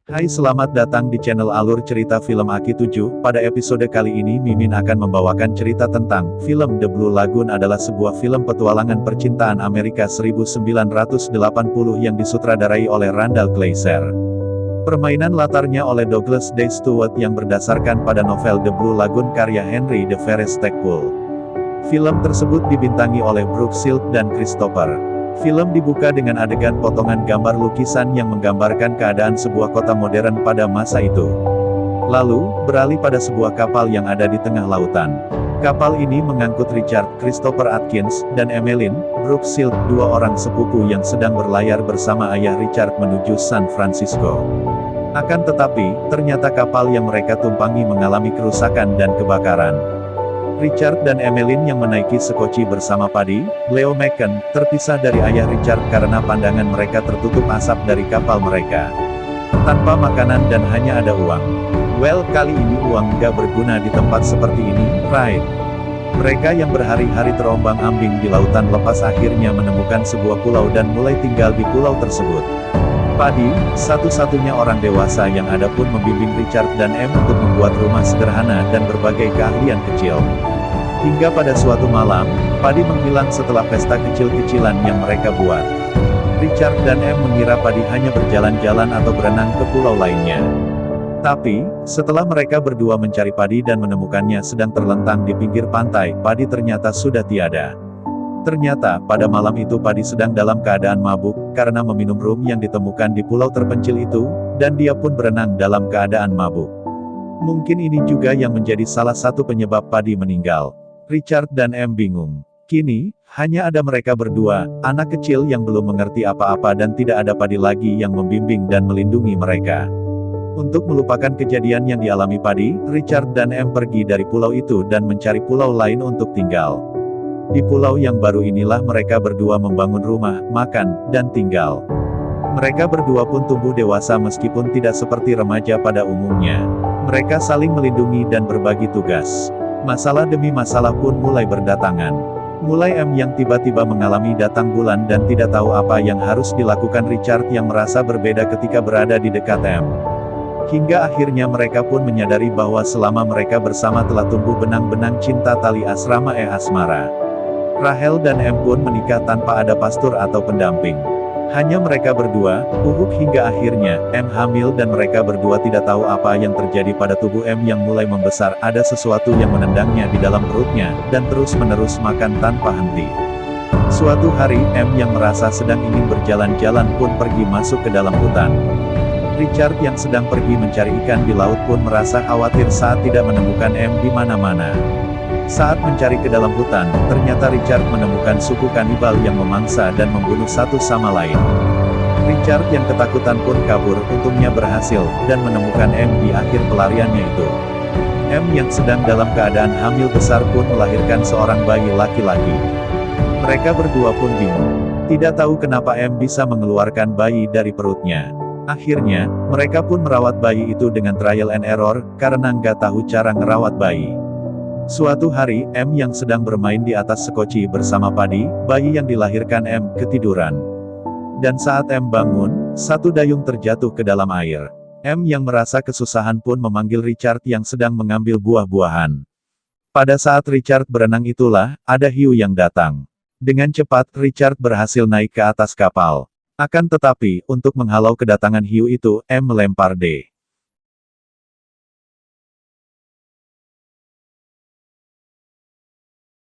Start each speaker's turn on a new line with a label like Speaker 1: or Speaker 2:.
Speaker 1: Hai, selamat datang di channel Alur Cerita Film Aki 7. Pada episode kali ini Mimin akan membawakan cerita tentang film The Blue Lagoon adalah sebuah film petualangan percintaan Amerika 1980 yang disutradarai oleh Randall Kleiser. Permainan latarnya oleh Douglas D. Stewart yang berdasarkan pada novel The Blue Lagoon karya Henry DeForest Stacpoole. Film tersebut dibintangi oleh Brooke Shields dan Christopher. Film dibuka dengan adegan potongan gambar lukisan yang menggambarkan keadaan sebuah kota modern pada masa itu. Lalu, beralih pada sebuah kapal yang ada di tengah lautan. Kapal ini mengangkut Richard, Christopher Atkins, dan Emmeline, Brooke Shields, dua orang sepupu yang sedang berlayar bersama ayah Richard menuju San Francisco. Akan tetapi, ternyata kapal yang mereka tumpangi mengalami kerusakan dan kebakaran. Richard dan Emmeline yang menaiki sekoci bersama Paddy, Leo Macon, terpisah dari ayah Richard karena pandangan mereka tertutup asap dari kapal mereka. Tanpa makanan dan hanya ada uang. Well, kali ini uang nggak berguna di tempat seperti ini, right? Mereka yang berhari-hari terombang-ambing di lautan lepas akhirnya menemukan sebuah pulau dan mulai tinggal di pulau tersebut. Paddy, satu-satunya orang dewasa yang ada pun membimbing Richard dan Em untuk membuat rumah sederhana dan berbagai keahlian kecil. Hingga pada suatu malam, Paddy menghilang setelah pesta kecil-kecilan yang mereka buat. Richard dan Em mengira Paddy hanya berjalan-jalan atau berenang ke pulau lainnya. Tapi, setelah mereka berdua mencari Paddy dan menemukannya sedang terlentang di pinggir pantai, Paddy ternyata sudah tiada. Ternyata, pada malam itu Paddy sedang dalam keadaan mabuk, karena meminum rum yang ditemukan di pulau terpencil itu, dan dia pun berenang dalam keadaan mabuk. Mungkin ini juga yang menjadi salah satu penyebab Paddy meninggal. Richard dan Em bingung. Kini, hanya ada mereka berdua, anak kecil yang belum mengerti apa-apa dan tidak ada Paddy lagi yang membimbing dan melindungi mereka. Untuk melupakan kejadian yang dialami Paddy, Richard dan Em pergi dari pulau itu dan mencari pulau lain untuk tinggal. Di pulau yang baru inilah mereka berdua membangun rumah, makan, dan tinggal. Mereka berdua pun tumbuh dewasa meskipun tidak seperti remaja pada umumnya. Mereka saling melindungi dan berbagi tugas. Masalah demi masalah pun mulai berdatangan. Mulai Em yang tiba-tiba mengalami datang bulan dan tidak tahu apa yang harus dilakukan Richard yang merasa berbeda ketika berada di dekat Em. Hingga akhirnya mereka pun menyadari bahwa selama mereka bersama telah tumbuh benang-benang cinta tali asrama asmara. Rachel dan Em pun menikah tanpa ada pastur atau pendamping. Hanya mereka berdua, hingga akhirnya, Em hamil dan mereka berdua tidak tahu apa yang terjadi pada tubuh Em yang mulai membesar, ada sesuatu yang menendangnya di dalam perutnya, dan terus-menerus makan tanpa henti. Suatu hari, Em yang merasa sedang ingin berjalan-jalan pun pergi masuk ke dalam hutan. Richard yang sedang pergi mencari ikan di laut pun merasa khawatir saat tidak menemukan Em di mana-mana. Saat mencari ke dalam hutan, ternyata Richard menemukan suku kanibal yang memangsa dan membunuh satu sama lain. Richard yang ketakutan pun kabur, untungnya berhasil, dan menemukan Em di akhir pelariannya itu. Em yang sedang dalam keadaan hamil besar pun melahirkan seorang bayi laki-laki. Mereka berdua pun bingung. Tidak tahu kenapa Em bisa mengeluarkan bayi dari perutnya. Akhirnya, mereka pun merawat bayi itu dengan trial and error, karena nggak tahu cara ngerawat bayi. Suatu hari, Em yang sedang bermain di atas sekoci bersama Paddy, bayi yang dilahirkan Em, ketiduran. Dan saat Em bangun, satu dayung terjatuh ke dalam air. Em yang merasa kesusahan pun memanggil Richard yang sedang mengambil buah-buahan. Pada saat Richard berenang itulah, ada hiu yang datang. Dengan cepat, Richard berhasil naik ke atas kapal. Akan tetapi, untuk menghalau kedatangan hiu itu, Em melempar D.